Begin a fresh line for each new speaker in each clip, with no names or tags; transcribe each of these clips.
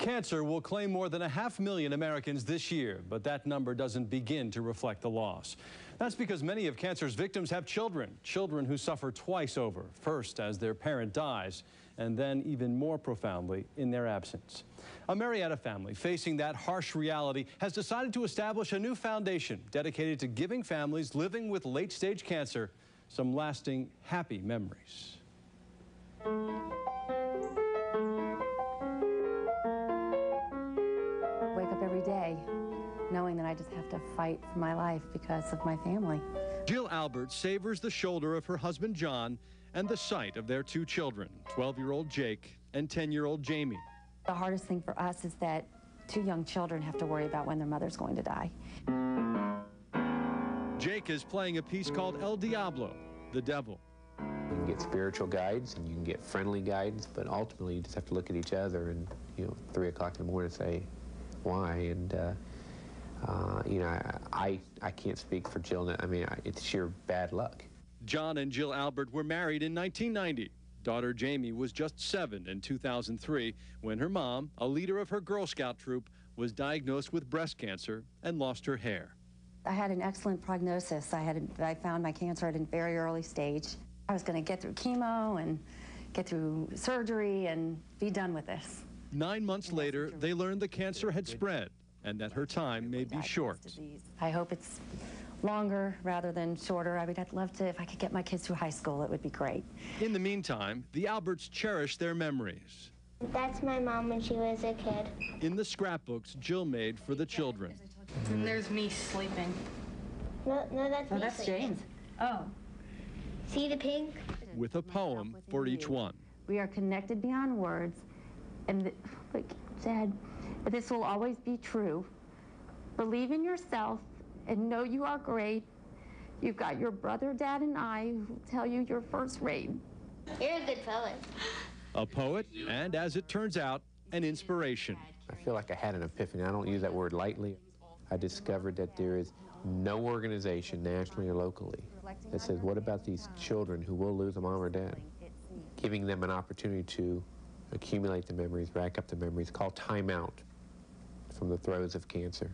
Cancer will claim more than 500,000 Americans this year, but that number doesn't begin to reflect the loss. That's because many of cancer's victims have children who suffer twice over, first as their parent dies, and then even more profoundly in their absence. A Marietta family facing that harsh reality has decided to establish a new foundation dedicated to giving families living with late-stage cancer some lasting, happy memories.
Wake up every day knowing that I just have to fight for my life because of my family.
Jill Albert savors the shoulder of her husband John and the sight of their two children, 12-year-old Jake and 10-year-old Jamie.
The hardest thing for us is that two young children have to worry about when their mother's going to die.
Jake is playing a piece called El Diablo, the devil.
You can get spiritual guides and you can get friendly guides, but ultimately you just have to look at each other and, 3 o'clock in the morning say, why? And, I can't speak for Jill. I mean, it's sheer bad luck.
John and Jill Albert were married in 1990. Daughter Jamie was just 7 in 2003 when her mom, a leader of her Girl Scout troop, was diagnosed with breast cancer and lost her hair.
I had an excellent prognosis. I found my cancer at a very early stage. I was going to get through chemo and get through surgery and be done with this.
9 months later, they learned the cancer had spread and that her time may be short.
I hope it's longer rather than shorter. I'd love to, if I could get my kids through high school, it would be great.
In the meantime, the Alberts cherish their memories.
That's my mom when she was a kid.
In the scrapbooks Jill made for the children.
And there's me sleeping.
No, that's me
that's
sleeping.
James.
Oh.
See the pink?
With a poem for each one.
We are connected beyond words, and like Dad, this will always be true. Believe in yourself and know you are great. You've got your brother, Dad, and I who tell you you're first rate.
You're a good fella.
A poet, and as it turns out, an inspiration.
I feel like I had an epiphany. I don't use that word lightly. I discovered that there is no organization, nationally or locally, that says, what about these children who will lose a mom or dad? Giving them an opportunity to accumulate the memories, rack up the memories, call time out from the throes of cancer.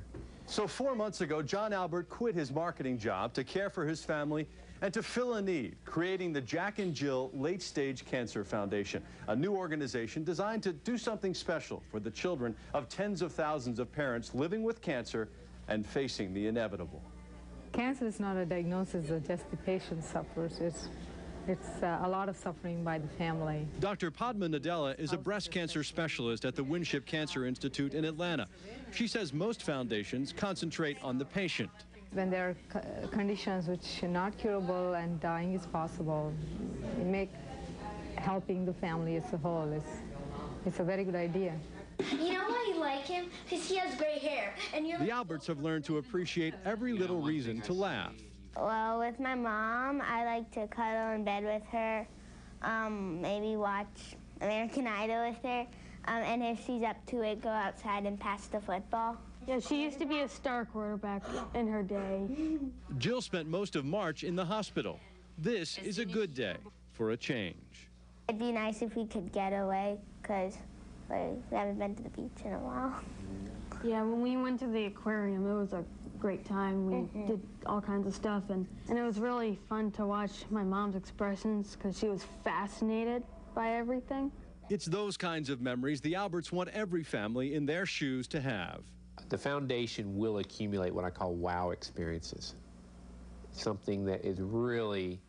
So 4 months ago, John Albert quit his marketing job to care for his family and to fill a need, creating the Jack and Jill Late Stage Cancer Foundation, a new organization designed to do something special for the children of tens of thousands of parents living with cancer and facing the inevitable.
Cancer is not a diagnosis that just the patient suffers. It's a lot of suffering by the family.
Dr. Padma Nadella is a breast cancer specialist at the Winship Cancer Institute in Atlanta. She says most foundations concentrate on the patient.
When there are conditions which are not curable and dying is possible, it makes helping the family as a whole it's a very good idea.
You know why you like him? Because he has gray hair. And
the Alberts have learned to appreciate every little reason to laugh.
Well, with my mom, I like to cuddle in bed with her, maybe watch American Idol with her, and if she's up to it, go outside and pass the football.
Yeah, she used to be a star quarterback in her day.
Jill spent most of March in the hospital. This is a good day for a change.
It'd be nice if we could get away, because we haven't been to the beach in a while.
Yeah, when we went to the aquarium, it was a great time. We did all kinds of stuff, and it was really fun to watch my mom's expressions because she was fascinated by everything.
It's those kinds of memories the Alberts want every family in their shoes to have.
The foundation will accumulate what I call wow experiences. Something that is really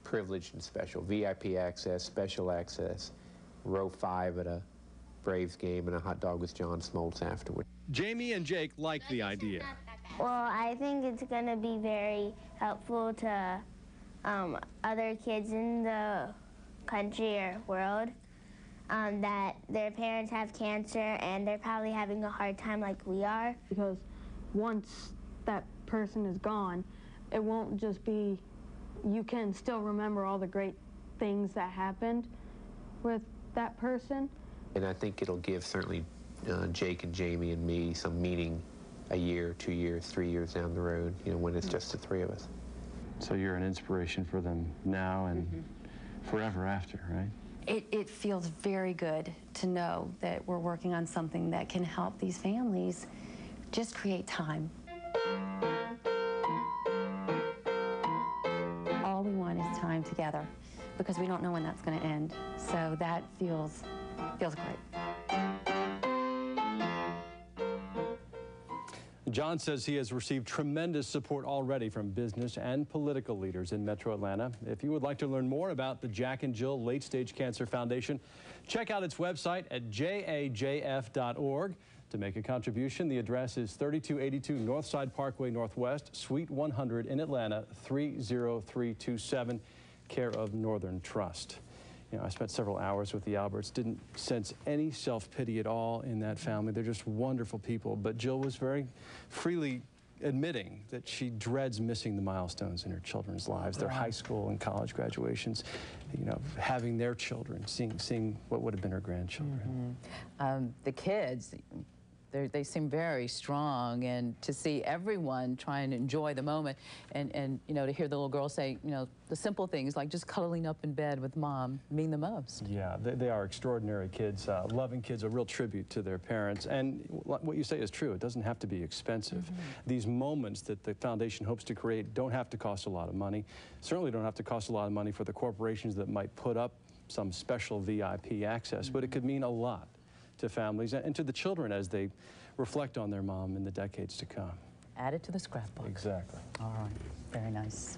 privileged and special. VIP access, special access, row 5 at a Braves game and a hot dog with John Smoltz afterward.
Jamie and Jake like the idea.
Well, I think it's going to be very helpful to other kids in the country or world that their parents have cancer and they're probably having a hard time like we are.
Because once that person is gone, it won't just be, you can still remember all the great things that happened with that person.
And I think it'll give certainly Jake and Jamie and me some meaning a year, 2 years, 3 years down the road, when it's just the three of us.
So you're an inspiration for them now and forever after, right?
It feels very good to know that we're working on something that can help these families just create time. All we want is time together because we don't know when that's going to end. So that feels great.
John says he has received tremendous support already from business and political leaders in Metro Atlanta. If you would like to learn more about the Jack and Jill Late Stage Cancer Foundation, check out its website at JAJF.org. To make a contribution, the address is 3282 Northside Parkway Northwest, Suite 100 in Atlanta, 30327, care of Northern Trust. You know, I spent several hours with the Alberts, didn't sense any self-pity at all in that family. They're just wonderful people, but Jill was very freely admitting that she dreads missing the milestones in her children's lives, their high school and college graduations, you know, having their children, seeing what would have been her grandchildren.
The kids, they seem very strong, and to see everyone try and enjoy the moment, and you know, to hear the little girl say, you know, the simple things like just cuddling up in bed with mom mean the most. Yeah,
they are extraordinary kids, loving kids, a real tribute to their parents. And what you say is true. It doesn't have to be expensive. These moments that the foundation hopes to create don't have to cost a lot of money. Certainly don't have to cost a lot of money for the corporations that might put up some special VIP access, but it could mean a lot to families and to the children as they reflect on their mom in the decades to come.
Add it to the scrapbook.
Exactly.
All right, very nice.